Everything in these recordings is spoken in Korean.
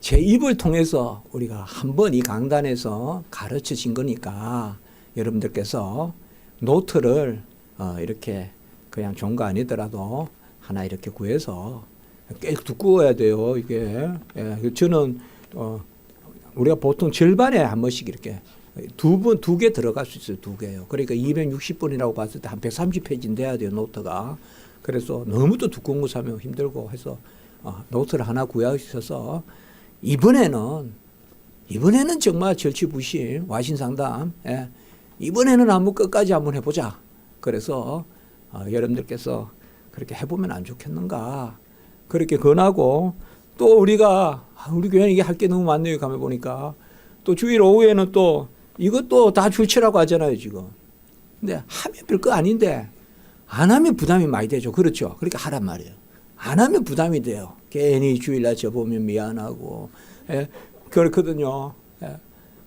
제 입을 통해서 우리가 한번 이 강단에서 가르쳐진 거니까 여러분들께서 노트를 이렇게 그냥 좋은 거 아니더라도 하나 이렇게 구해서 꽤 두꺼워야 돼요. 이게 저는 우리가 보통 절반에 한 번씩 이렇게 두 개 들어갈 수 있어요. 두 개요. 그러니까 260분이라고 봤을 때 한 130페이지는 돼야 돼요. 노트가. 그래서 너무 또 두꺼운 거 사면 힘들고 해서 노트를 하나 구하셔서 이번에는 정말 절치부심 와신상담 이번에는 한번 끝까지 한번 해보자. 그래서 여러분들께서 그렇게 해보면 안 좋겠는가 그렇게 권하고 또 우리가 우리 교회는 이게 할 게 너무 많네요. 가면 보니까 또 주일 오후에는 또 이것도 다 줄치라고 하잖아요. 지금. 근데 하면 별거 아닌데 안 하면 부담이 많이 되죠. 그렇죠. 그러니까 하란 말이에요. 안 하면 부담이 돼요. 괜히 주일날 저보면 미안하고 그렇거든요.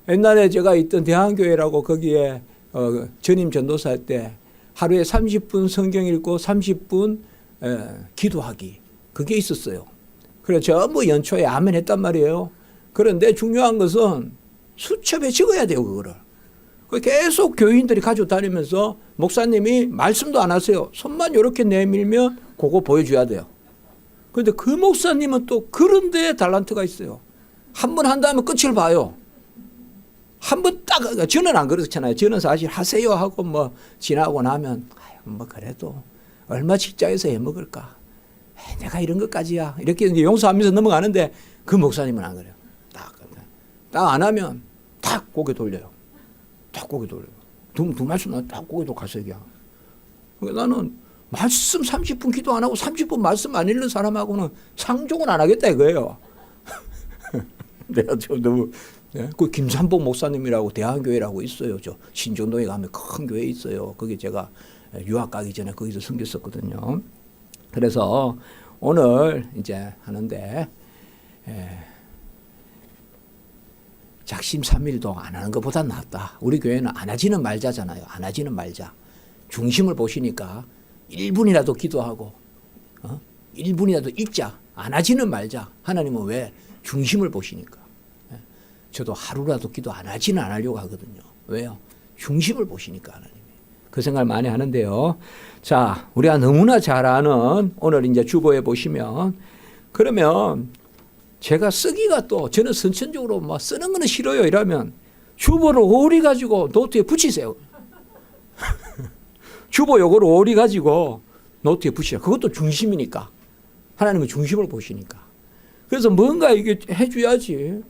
옛날에 제가 있던 대한교회라고 거기에 전임 전도사 할 때 하루에 30분 성경 읽고 30분 기도하기 그게 있었어요. 그래서 전부 연초에 아멘 했단 말이에요. 그런데 중요한 것은 수첩에 적어야 돼요. 그거를. 계속 교인들이 가지고 다니면서 목사님이 말씀도 안 하세요. 손만 이렇게 내밀면 그거 보여줘야 돼요. 그런데 그 목사님은 또 그런 데에 달란트가 있어요. 한 번 한 다음에 끝을 봐요. 한 번 딱, 저는 안 그렇잖아요. 저는 사실 하세요 하고 뭐 지나고 나면, 뭐 그래도 얼마 직장에서 해먹을까. 내가 이런 것까지야. 이렇게 이제 용서하면서 넘어가는데 그 목사님은 안 그래요. 딱 안 하면 딱 고개 돌려요. 딱 고개 돌려요. 두 말씀 딱 고개 돌고 가서 얘기야. 나는 말씀 30분 기도 안 하고 30분 말씀 안 읽는 사람하고는 상종은 안 하겠다 이거예요. 내가 좀 너무 그 김삼복 목사님이라고 대한교회라고 있어요. 저 신정동에 가면 큰 교회 있어요. 거기 제가 유학 가기 전에 거기서 섬겼었거든요. 그래서 오늘 이제 하는데 작심삼일도 안 하는 것보다 낫다. 우리 교회는 안 하지는 말자잖아요. 안 하지는 말자. 중심을 보시니까 1분이라도 기도하고 1분이라도 읽자. 안 하지는 말자. 하나님은 왜? 중심을 보시니까. 저도 하루라도 기도 안 하지는 않으려고 하거든요. 왜요? 중심을 보시니까 하나님이. 그 생각을 많이 하는데요. 자, 우리가 너무나 잘 아는 오늘 이제 주보에 보시면 그러면 제가 쓰기가 또 저는 선천적으로 뭐 쓰는 거는 싫어요. 이러면 주보를 오리 가지고 노트에 붙이세요. 주보 요거를 오리 가지고 노트에 붙이세요. 그것도 중심이니까. 하나님은 중심을 보시니까. 그래서 뭔가 이게 해줘야지.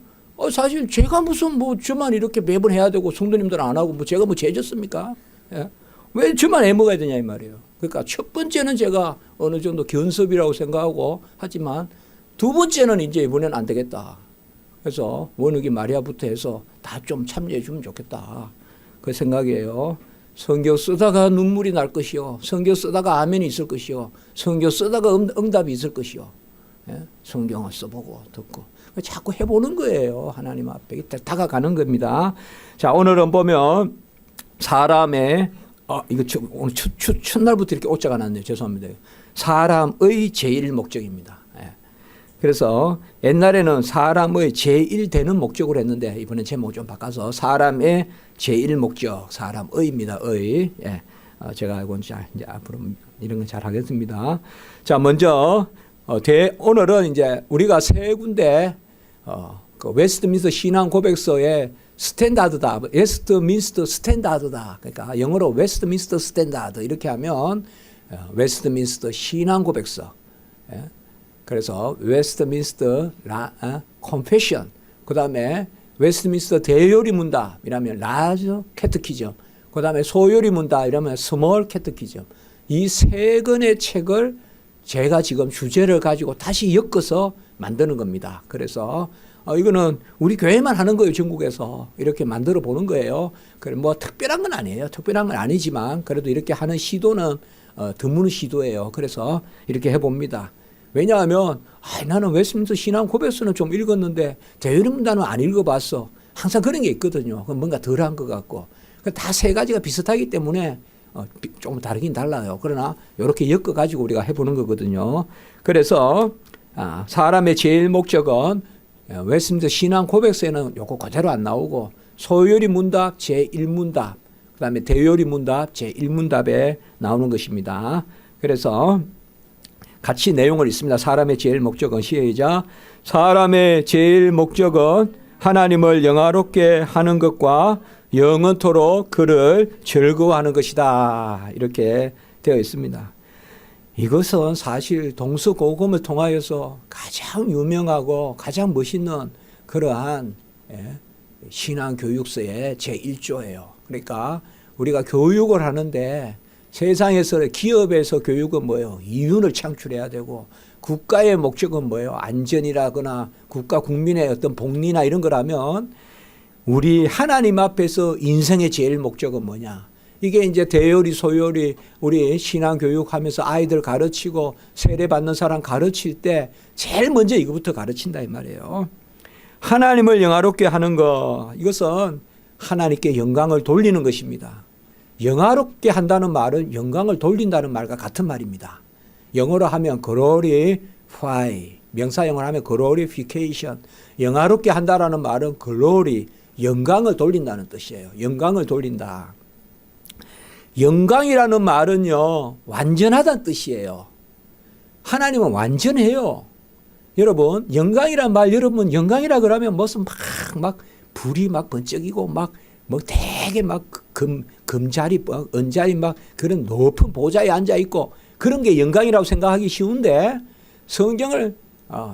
사실 제가 무슨 뭐 저만 이렇게 매번 해야 되고 성도님들은 안 하고 뭐 제가 뭐 죄졌습니까? 예? 왜 저만 해먹어야 되냐 이 말이에요. 그러니까 첫 번째는 제가 어느 정도 견습이라고 생각하고 하지만 두 번째는 이제 이번에는 안 되겠다. 그래서 원욱이 마리아부터 해서 다 좀 참여해 주면 좋겠다. 그 생각이에요. 성경 쓰다가 눈물이 날 것이요. 성경 쓰다가 아멘이 있을 것이요. 성경 쓰다가 응답이 있을 것이요. 예? 성경을 써보고 듣고 자꾸 해보는 거예요. 하나님 앞에 다가가는 겁니다. 자, 오늘은 보면 사람의 이거 오늘 첫날부터 이렇게 오자가 났네요. 죄송합니다. 사람의 제일 목적입니다. 예. 그래서 옛날에는 사람의 제일 되는 목적으로 했는데 이번엔 제목 좀 바꿔서 사람의 제일 목적, 사람의입니다. 의. 예. 제가 알고 이제 앞으로 이런 건 잘 하겠습니다. 자, 먼저 오늘은 이제 우리가 세 군데 그 웨스트민스터 신앙 고백서의 스탠다드다. 웨스트민스터 스탠다드다. 그러니까 영어로 웨스트민스터 스탠다드 이렇게 하면 웨스트민스터 신앙 고백서. 예? 그래서 웨스트민스터 컨페션. 그다음에 웨스트민스터 대요리 문답 이라면 라저 캐트키즘. 그다음에 소요리 문답 이라면 스몰 캐트키즘. 이 세 권의 책을 제가 지금 주제를 가지고 다시 엮어서 만드는 겁니다. 그래서 이거는 우리 교회만 하는 거예요. 전국에서 이렇게 만들어 보는 거예요. 그래 뭐 특별한 건 아니에요. 특별한 건 아니지만 그래도 이렇게 하는 시도는 드문 시도예요. 그래서 이렇게 해봅니다. 왜냐하면 나는 웨스트민스터 신앙 고백서는 좀 읽었는데 대요리문답은 안 읽어봤어. 항상 그런 게 있거든요. 그럼 뭔가 덜한 것 같고 다 세 가지가 비슷하기 때문에 조금 다르긴 달라요. 그러나 이렇게 엮어가지고 우리가 해보는 거거든요. 그래서 사람의 제일 목적은 웨스트민스터 신앙 고백서에는 요거 그대로 안 나오고 소요리 문답 제1문답 그 다음에 대요리 문답 제1문답에 나오는 것입니다. 그래서 같이 내용을 읽습니다. 사람의 제일 목적은 시작. 사람의 제일 목적은 하나님을 영화롭게 하는 것과 영원토록 그를 즐거워하는 것이다. 이렇게 되어 있습니다. 이것은 사실 동서고금을 통하여서 가장 유명하고 가장 멋있는 그러한 신앙교육서의 제1조예요. 그러니까 우리가 교육을 하는데 세상에서 기업에서 교육은 뭐예요? 이윤을 창출해야 되고 국가의 목적은 뭐예요? 안전이라거나 국가 국민의 어떤 복리나 이런 거라면 우리 하나님 앞에서 인생의 제일 목적은 뭐냐? 이게 이제 대요리 소요리 우리 신앙교육하면서 아이들 가르치고 세례받는 사람 가르칠 때 제일 먼저 이거부터 가르친다 이 말이에요. 하나님을 영화롭게 하는 것, 이것은 하나님께 영광을 돌리는 것입니다. 영화롭게 한다는 말은 영광을 돌린다는 말과 같은 말입니다. 영어로 하면 glorify, 명사형으로 하면 glorification, 영화롭게 한다라는 말은 glory, 영광을 돌린다는 뜻이에요. 영광을 돌린다. 영광이라는 말은요, 완전하다는 뜻이에요. 하나님은 완전해요. 여러분, 영광이란 말, 여러분, 영광이라 그러면 무슨 막 불이 막 번쩍이고 뭐 되게 막 금자리, 은자리 막 그런 높은 보좌에 앉아 있고 그런 게 영광이라고 생각하기 쉬운데 성경을,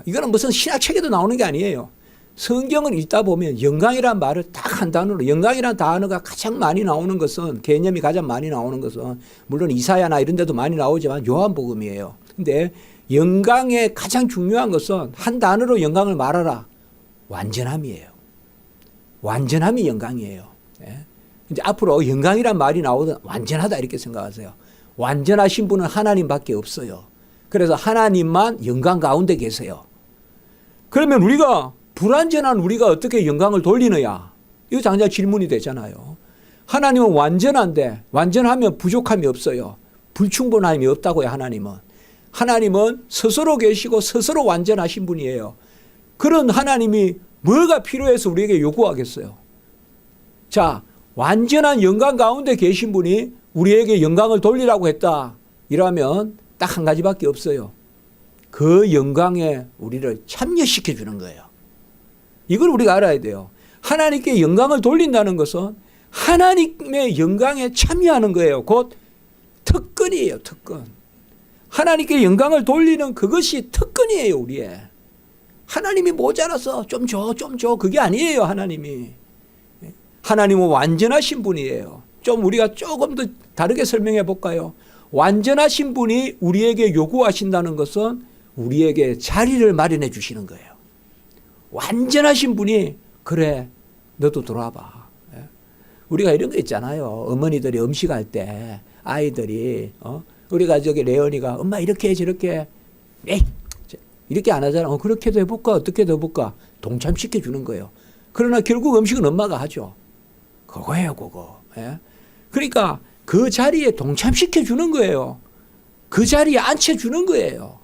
이거는 무슨 신학책에도 나오는 게 아니에요. 성경을 읽다 보면 영광이란 말을 딱 한 단어로, 영광이란 단어가 가장 많이 나오는 것은, 개념이 가장 많이 나오는 것은 물론 이사야나 이런 데도 많이 나오지만 요한복음이에요. 근데 영광의 가장 중요한 것은 한 단어로 영광을 말하라. 완전함이에요. 완전함이 영광이에요. 이제 앞으로 영광이란 말이 나오든 완전하다 이렇게 생각하세요. 완전하신 분은 하나님밖에 없어요. 그래서 하나님만 영광 가운데 계세요. 그러면 우리가 불완전한 우리가 어떻게 영광을 돌리느냐? 이거 당장 질문이 되잖아요. 하나님은 완전한데 완전하면 부족함이 없어요. 불충분함이 없다고요. 하나님은 스스로 계시고 스스로 완전하신 분이에요. 그런 하나님이 뭐가 필요해서 우리에게 요구하겠어요? 자, 완전한 영광 가운데 계신 분이 우리에게 영광을 돌리라고 했다. 이러면 딱 한 가지밖에 없어요. 그 영광에 우리를 참여시켜 주는 거예요. 이걸 우리가 알아야 돼요. 하나님께 영광을 돌린다는 것은 하나님의 영광에 참여하는 거예요. 곧 특권이에요. 특권. 하나님께 영광을 돌리는 그것이 특권이에요. 우리의. 하나님이 모자라서 좀 줘. 그게 아니에요. 하나님은 완전하신 분이에요. 좀 우리가 조금 더 다르게 설명해 볼까요? 완전하신 분이 우리에게 요구하신다는 것은 우리에게 자리를 마련해 주시는 거예요. 완전하신 분이 그래 너도 들어와봐. 우리가 이런 거 있잖아요. 어머니들이 음식할 때 아이들이 우리가 저기 레온이가 엄마 이렇게 해 저렇게 에이 이렇게 안 하잖아. 그렇게도 해볼까 어떻게도 해볼까 동참시켜 주는 거예요. 그러나 결국 음식은 엄마가 하죠. 그거예요 그거. 그러니까 그 자리에 동참시켜 주는 거예요. 그 자리에 앉혀주는 거예요.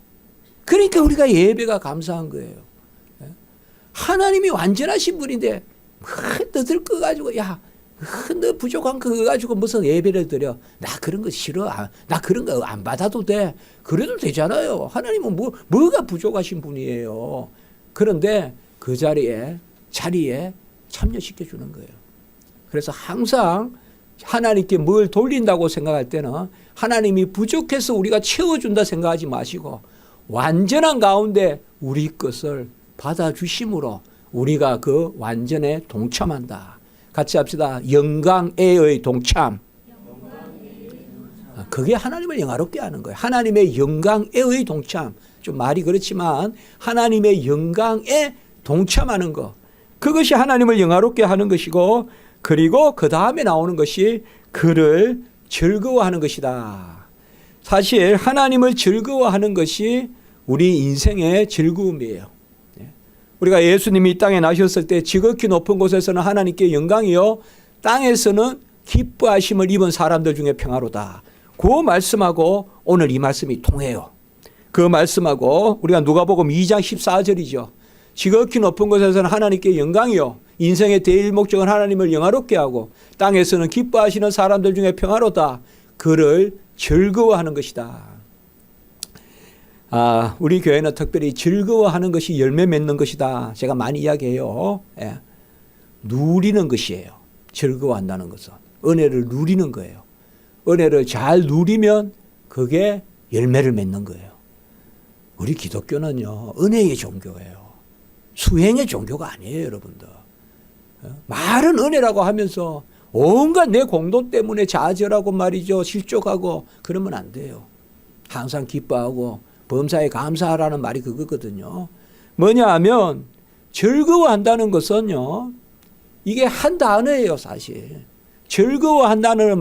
그러니까 우리가 예배가 감사한 거예요. 하나님이 완전하신 분인데 너들 거 가지고 야 너 부족한 거 가지고 무슨 예배를 드려. 나 그런 거 싫어. 나 그런 거 안 받아도 돼. 그래도 되잖아요. 하나님은 뭐가 부족하신 분이에요. 그런데 그 자리에 참여시켜 주는 거예요. 그래서 항상 하나님께 뭘 돌린다고 생각할 때는 하나님이 부족해서 우리가 채워준다 생각하지 마시고 완전한 가운데 우리 것을 받아주심으로 우리가 그 완전에 동참한다. 같이 합시다. 영광에의 동참. 그게 하나님을 영화롭게 하는 거예요. 하나님의 영광에의 동참. 좀 말이 그렇지만 하나님의 영광에 동참하는 것. 그것이 하나님을 영화롭게 하는 것이고 그리고 그 다음에 나오는 것이 그를 즐거워하는 것이다. 사실 하나님을 즐거워하는 것이 우리 인생의 즐거움이에요. 우리가 예수님이 이 땅에 나셨을 때 지극히 높은 곳에서는 하나님께 영광이요 땅에서는 기뻐하심을 입은 사람들 중에 평화로다. 그 말씀하고 오늘 이 말씀이 통해요. 그 말씀하고 우리가 누가복음 2장 14절이죠. 지극히 높은 곳에서는 하나님께 영광이요 인생의 대일 목적은 하나님을 영화롭게 하고 땅에서는 기뻐하시는 사람들 중에 평화로다. 그를 즐거워하는 것이다. 우리 교회는 특별히 즐거워하는 것이 열매 맺는 것이다. 제가 많이 이야기해요. 예. 누리는 것이에요. 즐거워한다는 것은. 은혜를 누리는 거예요. 은혜를 잘 누리면 그게 열매를 맺는 거예요. 우리 기독교는요, 은혜의 종교예요. 수행의 종교가 아니에요, 여러분들. 말은 은혜라고 하면서 온갖 내 공도 때문에 좌절하고 말이죠. 실족하고 그러면 안 돼요. 항상 기뻐하고 범사에 감사하라는 말이 그거거든요. 뭐냐 하면 즐거워한다는 것은요. 이게 한 단어예요, 사실. 즐거워한다는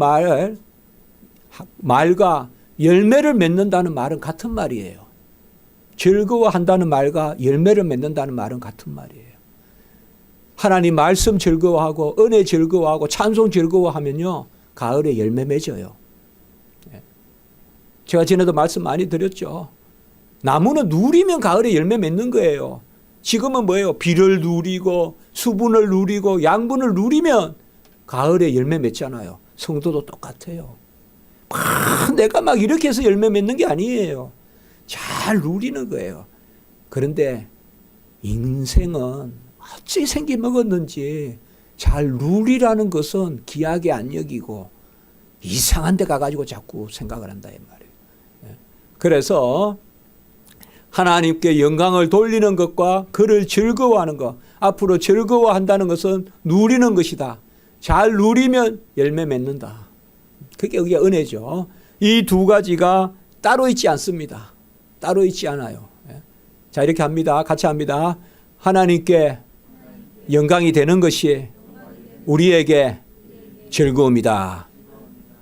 말과 열매를 맺는다는 말은 같은 말이에요. 즐거워한다는 말과 열매를 맺는다는 말은 같은 말이에요. 하나님 말씀 즐거워하고 은혜 즐거워하고 찬송 즐거워하면요. 가을에 열매 맺어요. 제가 전에도 말씀 많이 드렸죠. 나무는 누리면 가을에 열매 맺는 거예요. 지금은 뭐예요? 비를 누리고 수분을 누리고 양분을 누리면 가을에 열매 맺잖아요. 성도도 똑같아요. 내가 막 이렇게 해서 열매 맺는 게 아니에요. 잘 누리는 거예요. 그런데 인생은 어찌 생기 먹었는지 잘 누리라는 것은 귀하게 안 여기고 이상한 데 가가지고 자꾸 생각을 한다 이 말이에요. 그래서 하나님께 영광을 돌리는 것과 그를 즐거워하는 것, 앞으로 즐거워한다는 것은 누리는 것이다. 잘 누리면 열매 맺는다. 그게 은혜죠. 이 두 가지가 따로 있지 않습니다. 따로 있지 않아요. 자, 이렇게 합니다. 같이 합니다. 하나님께 영광이 되는 것이 우리에게 즐거움이다.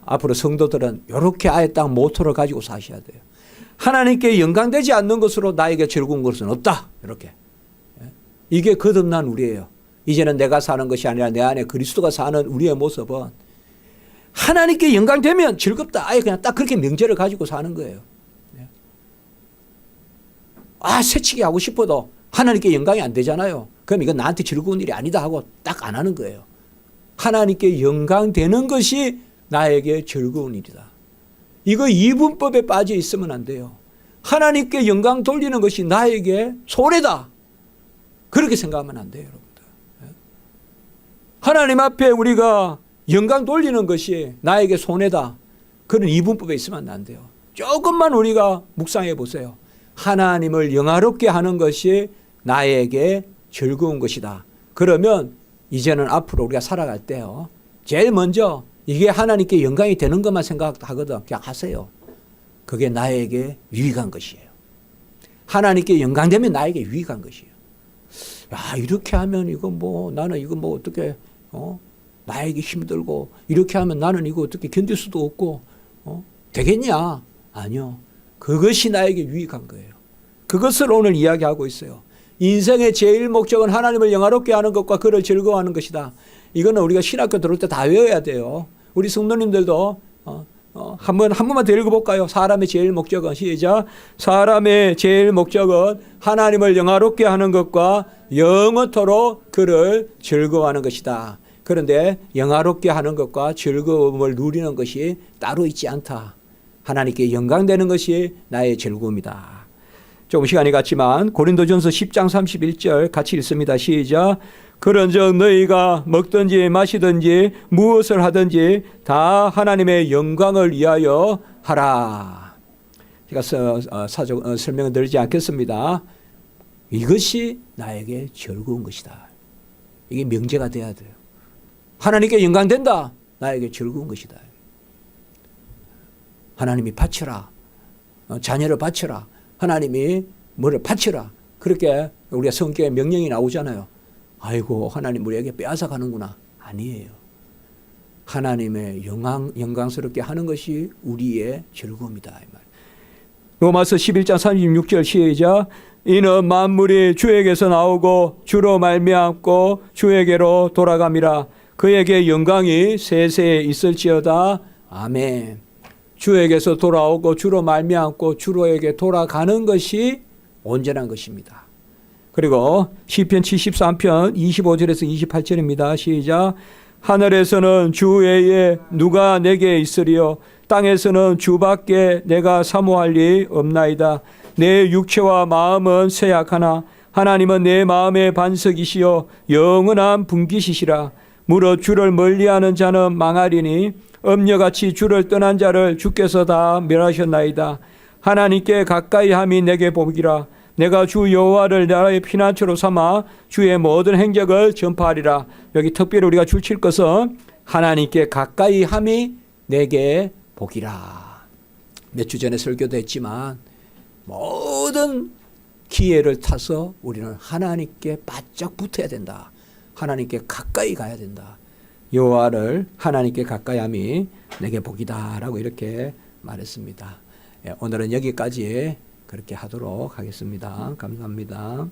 앞으로 성도들은 이렇게 아예 딱 모토를 가지고 사셔야 돼요. 하나님께 영광되지 않는 것으로 나에게 즐거운 것은 없다. 이렇게. 이게 거듭난 우리예요. 이제는 내가 사는 것이 아니라 내 안에 그리스도가 사는 우리의 모습은 하나님께 영광되면 즐겁다. 아예 그냥 딱 그렇게 명제를 가지고 사는 거예요. 새치기 하고 싶어도 하나님께 영광이 안 되잖아요. 그럼 이건 나한테 즐거운 일이 아니다 하고 딱 안 하는 거예요. 하나님께 영광되는 것이 나에게 즐거운 일이다. 이거 이분법에 빠져 있으면 안 돼요. 하나님께 영광 돌리는 것이 나에게 손해다. 그렇게 생각하면 안 돼요, 여러분들. 하나님 앞에 우리가 영광 돌리는 것이 나에게 손해다. 그런 이분법에 있으면 안 돼요. 조금만 우리가 묵상해 보세요. 하나님을 영화롭게 하는 것이 나에게 즐거운 것이다. 그러면 이제는 앞으로 우리가 살아갈 때요. 제일 먼저 이게 하나님께 영광이 되는 것만 생각하거든. 그냥 하세요. 그게 나에게 유익한 것이에요. 하나님께 영광되면 나에게 유익한 것이에요. 야, 이렇게 하면 이거 나는 이거 어떻게 나에게 힘들고 이렇게 하면 나는 이거 어떻게 견딜 수도 없고 되겠냐? 아니요. 그것이 나에게 유익한 거예요. 그것을 오늘 이야기하고 있어요. 인생의 제일 목적은 하나님을 영화롭게 하는 것과 그를 즐거워하는 것이다. 이거는 우리가 신학교 들어올 때 다 외워야 돼요. 우리 성도님들도 한 번만 더 읽어볼까요? 사람의 제일 목적은 시작. 사람의 제일 목적은 하나님을 영화롭게 하는 것과 영원토록 그를 즐거워하는 것이다. 그런데 영화롭게 하는 것과 즐거움을 누리는 것이 따로 있지 않다. 하나님께 영광되는 것이 나의 즐거움이다. 조금 시간이 갔지만 고린도전서 10장 31절 같이 읽습니다. 시작. 그런즉 너희가 먹든지 마시든지 무엇을 하든지 다 하나님의 영광을 위하여 하라. 제가 설명을 드리지 않겠습니다. 이것이 나에게 즐거운 것이다. 이게 명제가 돼야 돼요. 하나님께 영광된다. 나에게 즐거운 것이다. 하나님이 바쳐라. 자녀를 바쳐라. 하나님이 뭐를 바쳐라. 그렇게 우리가 성경에 명령이 나오잖아요. 아이고 하나님 우리에게 빼앗아 가는구나. 아니에요. 하나님의 영광스럽게 하는 것이 우리의 즐거움이다. 이 말. 로마서 11장 36절 시작. 이는 만물이 주에게서 나오고 주로 말미암고 주에게로 돌아감이라. 그에게 영광이 세세에 있을지어다. 아멘. 주에게서 돌아오고 주로 말미암고 주로에게 돌아가는 것이 온전한 것입니다. 그리고 시편 73편 25절에서 28절입니다. 시작. 하늘에서는 주 외에 누가 내게 있으리요 땅에서는 주밖에 내가 사모할 리 없나이다. 내 육체와 마음은 쇠약하나 하나님은 내 마음의 반석이시요 영원한 분깃이시라. 무릇 주를 멀리하는 자는 망하리니 엄녀같이 주를 떠난 자를 주께서 다 멸하셨나이다. 하나님께 가까이 함이 내게 복이라. 내가 주 여호와를 나의 피난처로 삼아 주의 모든 행적을 전파하리라. 여기 특별히 우리가 줄칠 것은 하나님께 가까이 함이 내게 복이라. 몇 주 전에 설교도 했지만 모든 기회를 타서 우리는 하나님께 바짝 붙어야 된다. 하나님께 가까이 가야 된다. 여호와를 하나님께 가까이 함이 내게 복이다라고 이렇게 말했습니다. 오늘은 여기까지 그렇게 하도록 하겠습니다. 감사합니다.